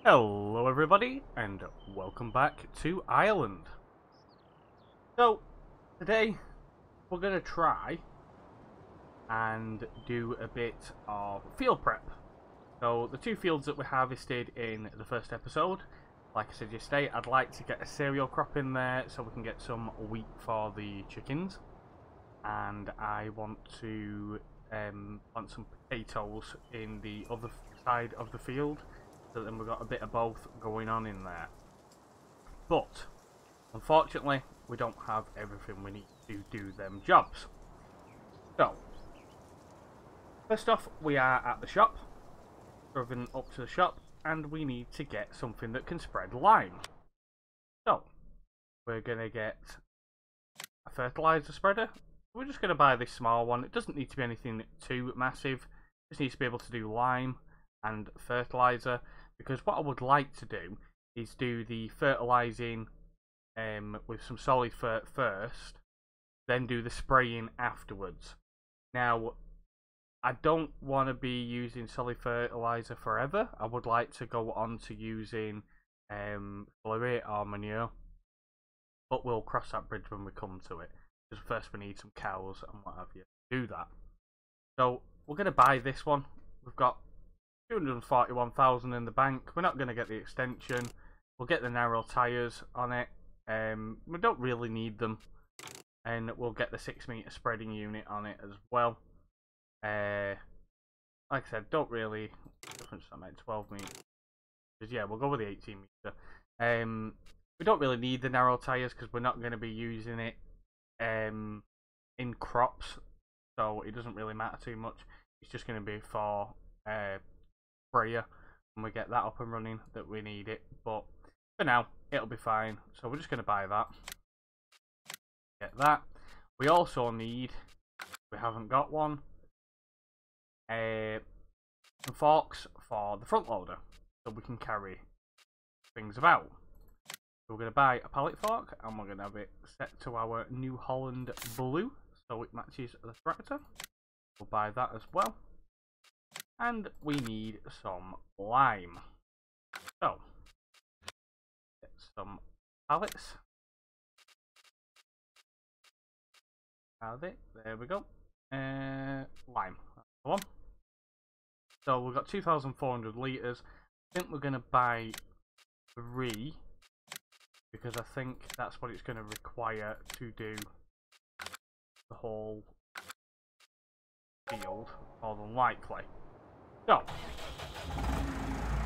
Hello everybody, and welcome back to Ireland. So, today we're going to try and do a bit of field prep. So, the two fields that we harvested in the first episode, like I said yesterday, I'd like to get a cereal crop in there so we can get some wheat for the chickens. And I want to plant some potatoes in the other side of the field. So then we've got a bit of both going on in there. But, unfortunately, we don't have everything we need to do them jobs. So, first off, we are at the shop. Driven up to the shop, and we need to get something that can spread lime. So, we're going to get a fertilizer spreader. We're just going to buy this small one. It doesn't need to be anything too massive. It just needs to be able to do lime and fertilizer. Because what I would like to do is do the fertilizing with some solid fert first, then do the spraying afterwards. Now, I don't want to be using solid fertilizer forever. I would like to go on to using fluid or manure, but we'll cross that bridge when we come to it. Because first we need some cows and what have you to do that. So we're going to buy this one. We've got 241,000 in the bank. We're not going to get the extension. We'll get the narrow tyres on it. We don't really need them. And we'll get the 6 metre spreading unit on it as well. Like I said, don't really... difference I made 12 metre. Yeah, we'll go with the 18 metre. We don't really need the narrow tyres because we're not going to be using it in crops. So it doesn't really matter too much. It's just going to be for... sprayer and we get that up and running that we need it, but for now it'll be fine. So we're just going to buy that, get that. We also need, we haven't got one, some forks for the front loader so we can carry things about. So we're going to buy a pallet fork and we're going to have it set to our New Holland blue so it matches the tractor. We'll buy that as well. And we need some lime. So, get some pallets. Have it. There we go. Lime. That's the one. So we've got 2,400 litres. I think we're going to buy 3. Because I think that's what it's going to require to do the whole field, more than likely. So,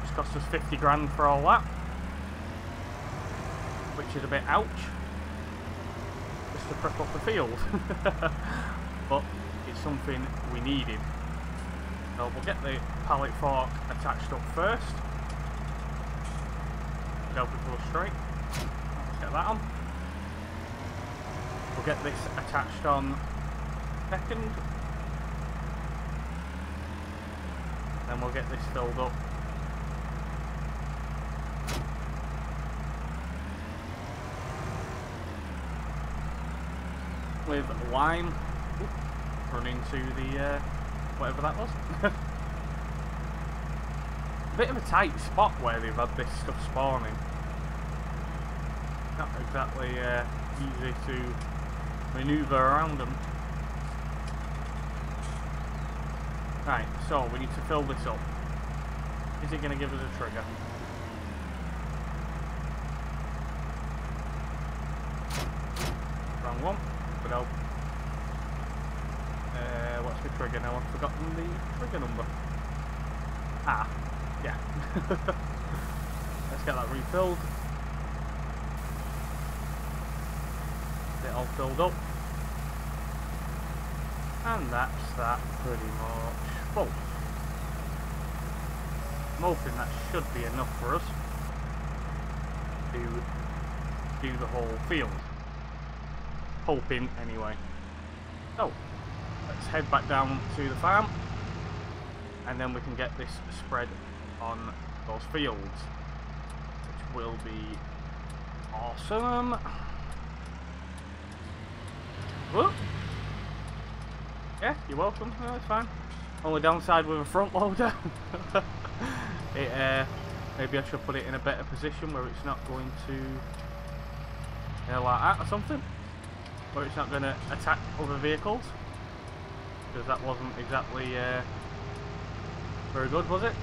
it's cost us 50 grand for all that, which is a bit ouch, just to prep up the field, but it's something we needed. So we'll get the pallet fork attached up first, help it go straight. Let's get that on. We'll get this attached on second. Then we'll get this filled up. With lime. Ooh, run into the, whatever that was. A bit of a tight spot where they've had this stuff spawning. Not exactly easy to manoeuvre around them. Right, so we need to fill this up. Is it going to give us a trigger? Wrong one. But no. What's the trigger now? I've forgotten the trigger number. Ah, yeah. Let's get that refilled. Get it all filled up. And that's that pretty much full. I'm hoping that should be enough for us to do the whole field. Hoping anyway. So, let's head back down to the farm and then we can get this spread on those fields, which will be awesome. Whoop. Yeah, you're welcome. No, it's fine. Only downside with a front loader, it Maybe I should put it in a better position where it's not going to, like that or something, where it's not going to attack other vehicles, because that wasn't exactly very good, was it?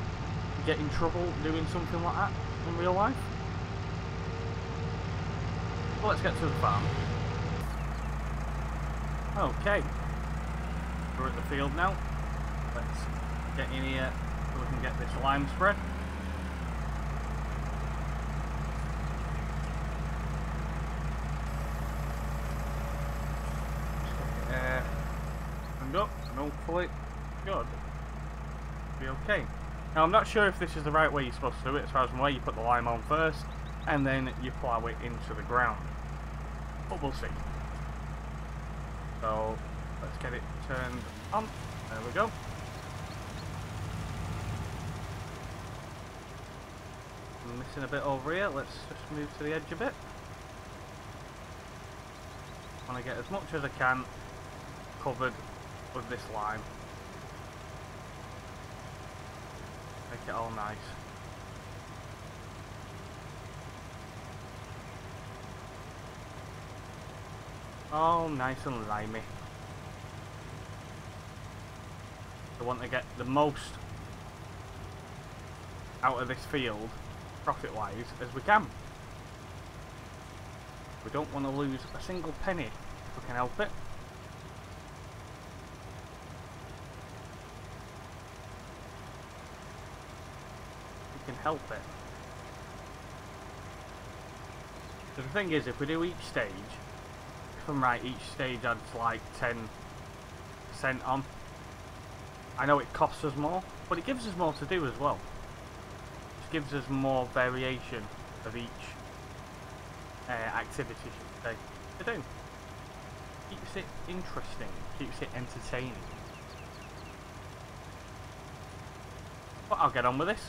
Get in trouble doing something like that in real life. Well, let's get to the farm. Okay, we're at the field now. Let's get in here so we can get this lime spread. And up, and hopefully good. Be okay. Now I'm not sure if this is the right way you're supposed to do it, as far as the way you put the lime on first, and then you plough it into the ground. But we'll see. So let's get it turned on. There we go. I'm missing a bit over here. Let's just move to the edge a bit. I want to get as much as I can covered with this lime. Make it all nice. All nice and limey. I want to get the most out of this field, profit-wise, as we can. We don't want to lose a single penny if we can help it. We can help it. So the thing is, if we do each stage, if I'm right, each stage adds like 10% on. I know it costs us more, but it gives us more to do as well. It gives us more variation of each activity, should I say, to do. Keeps it interesting, keeps it entertaining. But I'll get on with this.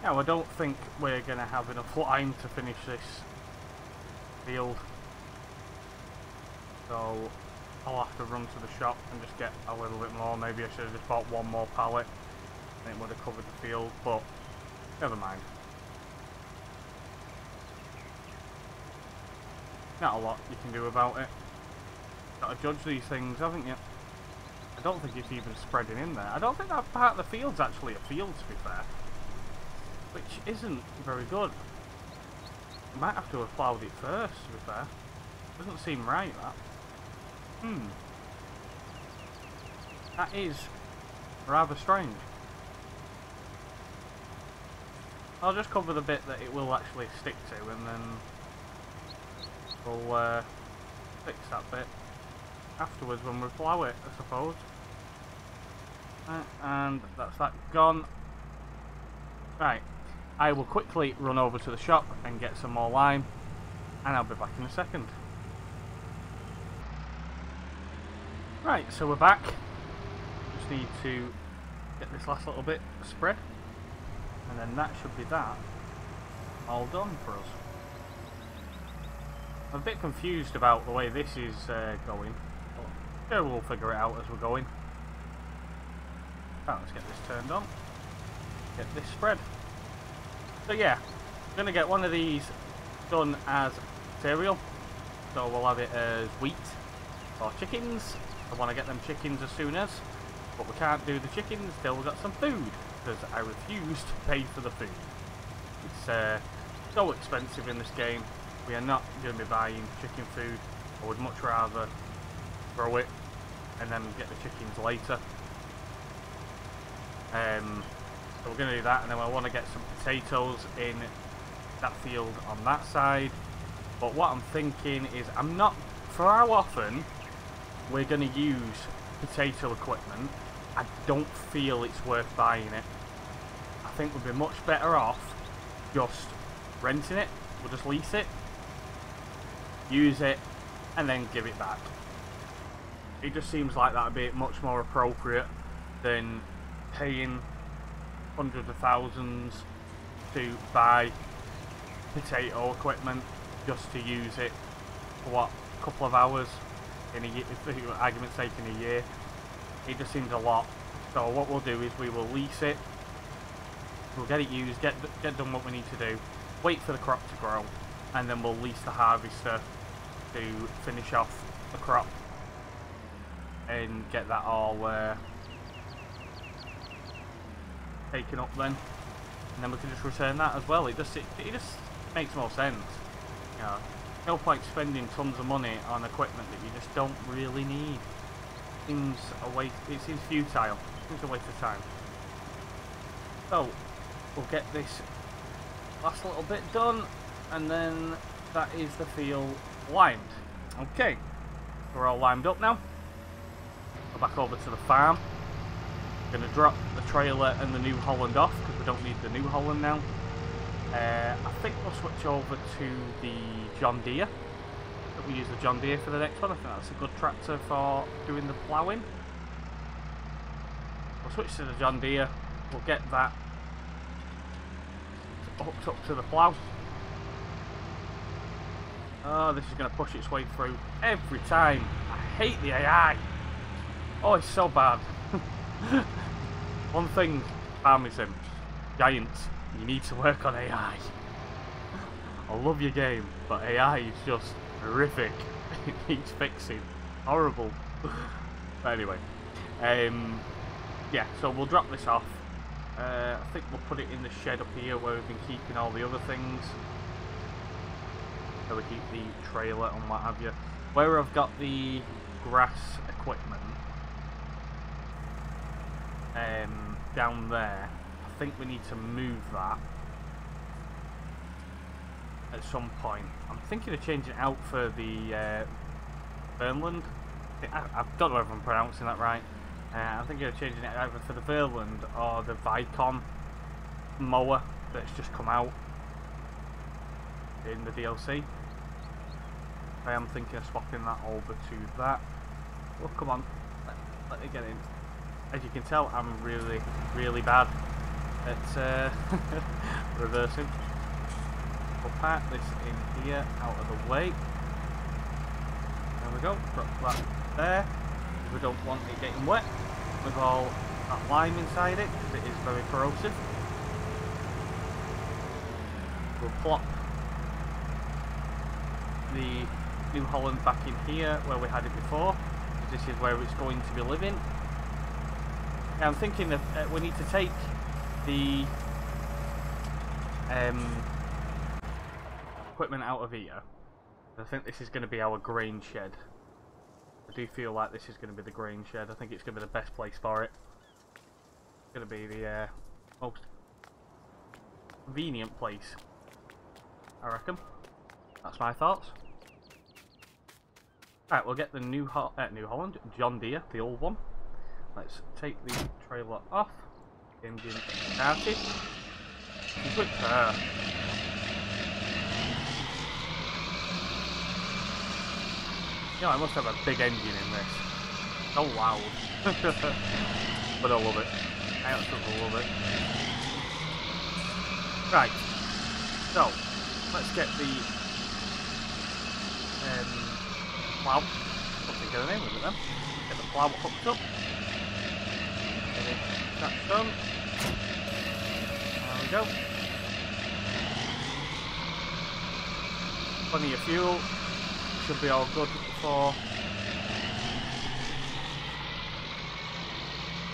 I don't think we're going to have enough lime to finish this field, so I'll have to run to the shop and just get a little bit more. Maybe I should have just bought one more pallet and it would have covered the field, but never mind. Not a lot you can do about it. Got to judge these things, haven't you? I don't think it's even spreading in there. I don't think that part of the field's actually a field, to be fair. Which isn't very good. You might have to have ploughed it first, to be fair. Doesn't seem right, that. That is rather strange. I'll just cover the bit that it will actually stick to, and then we'll fix that bit afterwards when we plough it, I suppose. And that's that gone. Right. I will quickly run over to the shop and get some more lime, and I'll be back in a second. Right, so we're back. Just need to get this last little bit spread, and then that should be that all done for us. I'm a bit confused about the way this is going, but sure, we'll figure it out as we're going. Right, let's get this turned on, get this spread. So yeah, I'm going to get one of these done as cereal, so we'll have it as wheat or chickens. I want to get them chickens as soon as, but we can't do the chickens till we've got some food, because I refuse to pay for the food. It's so expensive in this game. We are not going to be buying chicken food. I would much rather grow it and then get the chickens later. So we're going to do that, and then I want to get some potatoes in that field on that side, But what I'm thinking is, I'm not, for how often we're going to use potato equipment, I don't feel it's worth buying it. I think we'd be much better off just renting it. We'll just lease it, use it, and then give it back. It just seems like that would be much more appropriate than paying hundreds of thousands to buy potato equipment just to use it for what, a couple of hours in a year, for argument's sake, in a year. It just seems a lot. So what we'll do is we will lease it, we'll get it used, get done what we need to do, wait for the crop to grow, and then we'll lease the harvester to finish off the crop and get that all taken up then, and then we can just return that as well. It just makes more sense. You know, no point spending tons of money on equipment that you just don't really need. Seems a waste. It seems futile. It seems a waste of time. So we'll get this last little bit done, and then that is the field limed. Okay, we're all limed up now. Go back over to the farm. We're going to drop the trailer and the New Holland off because we don't need the New Holland now. I think we'll switch over to the John Deere. We use the John Deere for the next one. I think that's a good tractor for doing the ploughing. We'll switch to the John Deere. We'll get that hooked up to the plough. Oh, this is going to push its way through every time. I hate the AI. Oh, it's so bad. One thing, farming sim, Giants, you need to work on AI. I love your game, but AI is just horrific. It needs fixing. Horrible. But anyway, yeah, so we'll drop this off. I think we'll put it in the shed up here where we've been keeping all the other things. So we keep the trailer and what have you. Where I've got the grass equipment down there, I think we need to move that at some point. I'm thinking of changing it out for the Verland. I don't know if I'm pronouncing that right. I'm thinking of changing it either for the Verland or the Vicon mower that's just come out in the DLC. I am thinking of swapping that over to that. Oh, come on, let me get in. As you can tell, I'm really bad at reversing. We'll park this in here, out of the way. There we go, drop that there. We don't want it getting wet with all that lime inside it, because it is very corrosive. We'll plop the New Holland back in here where we had it before, because this is where it's going to be living. Now I'm thinking that we need to take the equipment out of here. I think this is going to be our grain shed. I do feel like this is going to be the grain shed. I think it's going to be the best place for it. It's going to be the most convenient place, I reckon. That's my thoughts. Right, we'll get the New Holland, John Deere, the old one. Let's take the trailer off. Engine started. Good her. You know, I must have a big engine in this. So loud. But I love it. I absolutely love it. Right. So, let's get the plow. I'll think of the name of it then. Get the plow hooked up. That's done. There we go. Plenty of fuel. Should be all good for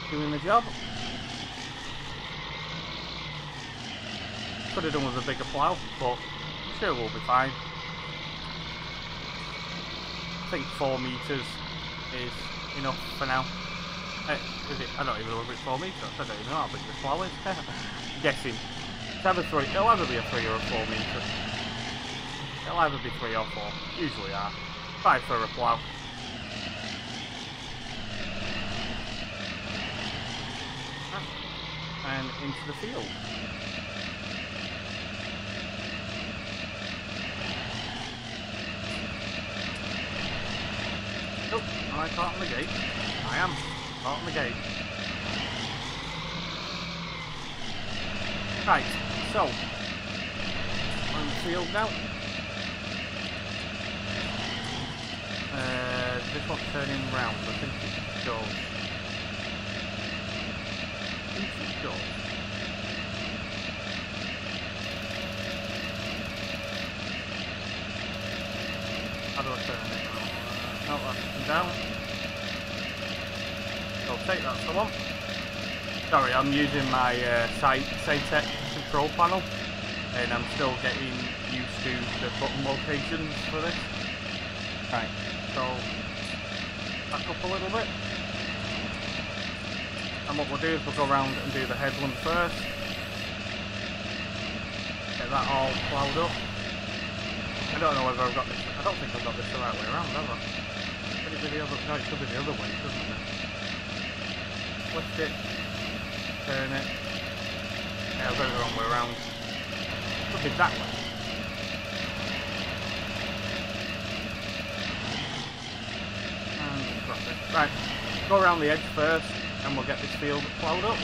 doing the job. Could have done with a bigger plough, but I'm sure we'll be fine. I think 4 meters is enough for now. Is it? I don't even know if it's 4 meters. I don't even know how big this plough is. Guessing. It'll either be a 3 or a 4 meter. It'll either be 3 or 4. Usually are. 5 for a plow. And into the field. Oh, am I caught on the gate? I am caught on the gate. Right, so on the field now. This one's turning round. I think it goes. How do I turn it? No, that's down. So take that for one. Sorry, I'm using my Tech control panel, and I'm still getting used to the button locations for this. Right, so back up a little bit. And what we'll do is we'll go around and do the headland first. Get that all ploughed up. I don't know whether I've got this. I don't think I've got this the right way around, have I? Could it be the other? No, it could be the other way, couldn't it? Lift it, turn it. Yeah, I've got it the wrong way around. Could be that way. And drop it. Right, go around the edge first, and we'll get this field ploughed up.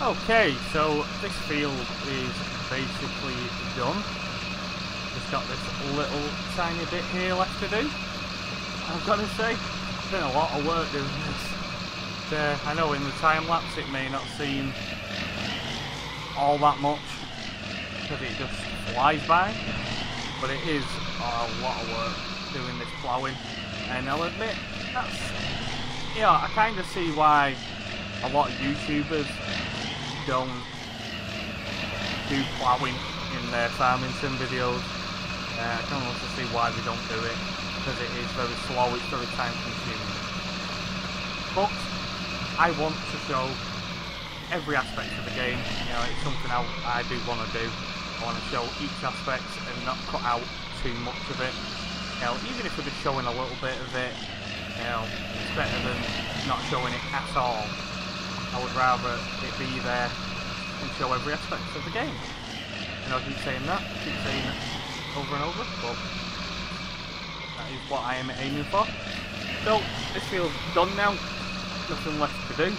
Okay, so this field is basically done. Just got this little tiny bit here left to do. I've got to say, it's been a lot of work doing this. I know in the time lapse it may not seem all that much because it just flies by, but it is a lot of work doing this ploughing. And I'll admit, that's, you know, I kind of see why a lot of YouTubers don't do ploughing in their farming sim videos. I can also see why they don't do it, because it is very slow, it's very time consuming. But I want to show every aspect of the game. You know, it's something I do want to do. I want to show each aspect and not cut out too much of it. You know, even if we're just showing a little bit of it, you know, it's better than not showing it at all. I would rather it be there and show every aspect of the game. And I keep saying that, over and over, but that is what I am aiming for. So, this field's done now, nothing left to do.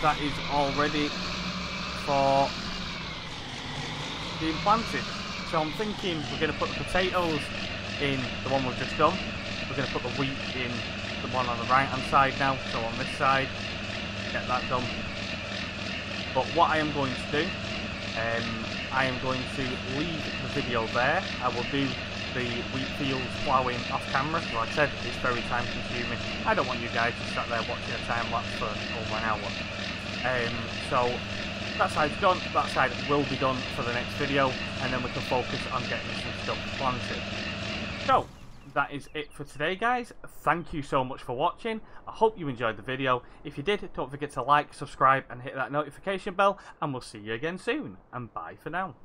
That is all ready for being planted. So I'm thinking we're going to put the potatoes in the one we've just done. We're going to put the wheat in the one on the right hand side now, so on this side, get that done. But what I am going to do, I am going to leave the video there. I will do the wheat fields ploughing off camera. Like I said, it's very time consuming. I don't want you guys to sat there watching a time lapse for over an hour. So that side's done, that side will be done for the next video, and then we can focus on getting some stuff planted. So that is it for today, guys. Thank you so much for watching. I hope you enjoyed the video. If you did, don't forget to like, subscribe and hit that notification bell, and we'll see you again soon. And bye for now.